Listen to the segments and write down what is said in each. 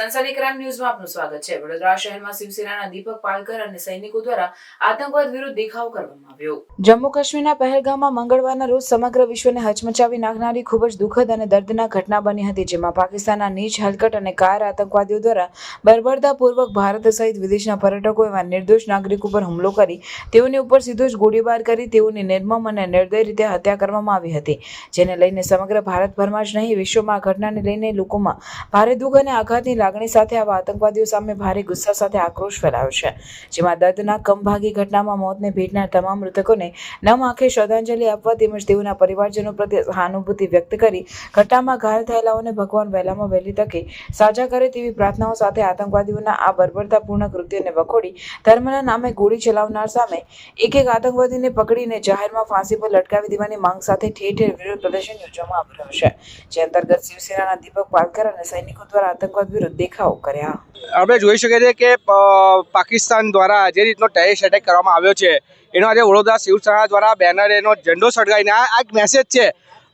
સનસની crime ન્યૂઝમાં આપનું સ્વાગત છે। વડોદરા શહેરમાં શિવસેનાના દીપક પાલકર અને સૈનિકો દ્વારા આતંકવાદ વિરુદ્ધ દેખાવ કરવામાં આવ્યો। જમ્મુ કાશ્મીરના પહેલગામમાં મંગળવારના રોજ સમગ્ર વિશ્વને હચમચાવી નાખનારી ખૂબ જ દુઃખદ અને દર્દનાક ઘટના બની હતી, જેમાં પાકિસ્તાનના નીચ, હલકટ અને કાયર આતંકવાદીઓ દ્વારા બર્બરતાપૂર્વક ભારત સહિત વિદેશના પર્યટકો એવા નિર્દોષ નાગરિકો પર હુમલો કરી તેઓની ઉપર સીધો જ ગોળીબાર કરી તેઓની નિર્મમ અને નિર્દય રીતે હત્યા કરવામાં આવી હતી, જેને લઈને સમગ્ર ભારતભરમાં જ નહીં વિશ્વમાં આ ઘટનાને લઈને લોકોમાં ભારે દુઃખ અને આઘાતની લાગણી સાથે આવા આતંકવાદીઓ સામે ભારે ગુસ્સા સાથે આક્રોશ ફેલાયો છે, જેમાં દર્દનાક કમભાગી ઘટનામાં મોતને ભેટનાર તમામ મૃતકોને નમ આંખે શ્રદ્ધાંજલિ આપવા તેમજ તેઓના પરિવારજનો પ્રત્યે સહાનુભૂતિ વ્યક્ત કરી ઘટનામાં ઘાયલ થયેલાઓને ભગવાન વહેલામાં વહેલી તકે સાજા કરે તેવી પ્રાર્થનાઓ સાથે આતંકવાદીઓના આ બર્બરતાપૂર્ણ કૃત્યને વખોડી ધર્મના નામે ગોળી ચલાવનાર સામે એક આતંકવાદીને પકડીને જાહેરમાં ફાંસી પર લટકાવી દેવાની માંગ સાથે ઠેર ઠેર વિરોધ પ્રદર્શન યોજવામાં આવી રહ્યું છે, જે અંતર્ગત શિવસેનાના દીપક પાલકર અને સૈનિકો દ્વારા આતંકવાદ વિરુદ્ધ દેખાવ કર્યા। આપણે જોઈ શકીએ છીએ કે પાકિસ્તાન દ્વારા જે રીતનો ટેરરિસ્ટ એટેક કરવામાં આવ્યો છે એનો આજે વડોદરા શિવસેના દ્વારા બેનર એનો ઝંડો સળગાવીને આ એક મેસેજ છે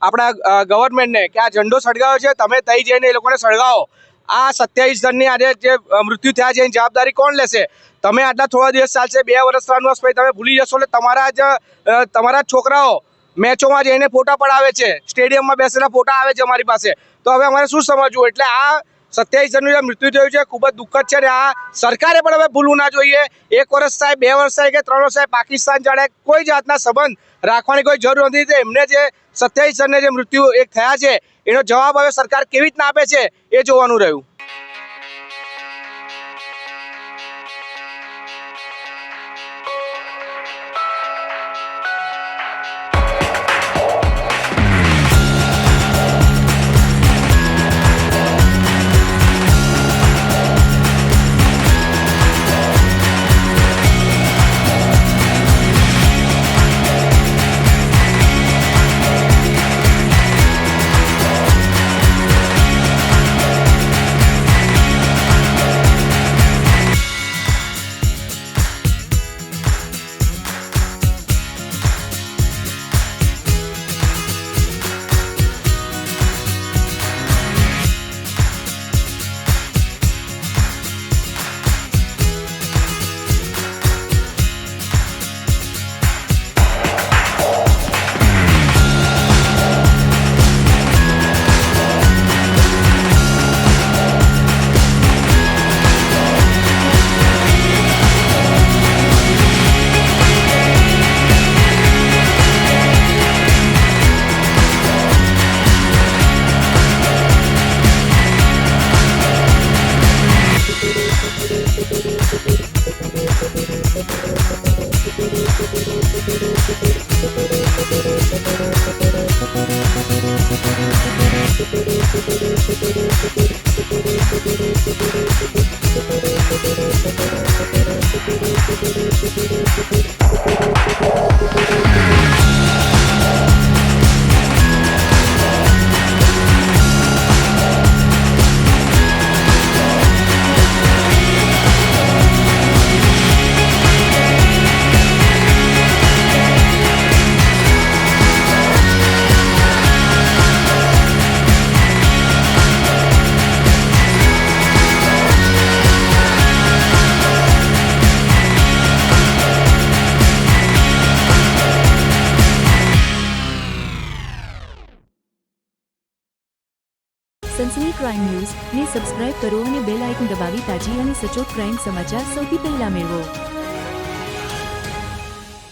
આપણા ગવર્મેન્ટને કે આ ઝંડો સળગાવ્યો છે, તમે તઈ જઈને એ લોકોને સળગાવો। આ 27 જણની આજે જે મૃત્યુ થયા છે એની જવાબદારી કોણ લેશે? તમે આટલા થોડા દિવસ ચાલશે, 2 વર્ષ 3 વર્ષ પછી તમે ભૂલી જશો એટલે તમારા જ છોકરાઓ મેચોમાં જઈને ફોટા પડાવે છે, સ્ટેડિયમમાં બેસીને ફોટા આવે છે અમારી પાસે, તો હવે અમારે શું સમજવું? એટલે આ 27 જણનું જે મૃત્યુ થયું છે ખૂબ જ દુઃખદ છે અને આ સરકારે પણ હવે ભૂલવું ના જોઈએ। 1 વર્ષ થાય, 2 વર્ષ થાય કે 3 વર્ષ થાય, પાકિસ્તાન જાણે કોઈ જાતના સંબંધ રાખવાની કોઈ જરૂર નથી, તો એમને જે 27 જણને જે મૃત્યુ એક થયા છે એનો જવાબ હવે સરકાર કેવી રીતના આપે છે એ જોવાનું રહ્યું। સનસની ક્રાઇમ ન્યૂઝ ને સબસ્ક્રાઇબ કરો અને બેલ આઇકન દબાવી તાજી અને સચોટ ક્રાઇમ સમાચાર સૌથી પહેલા મેળવો।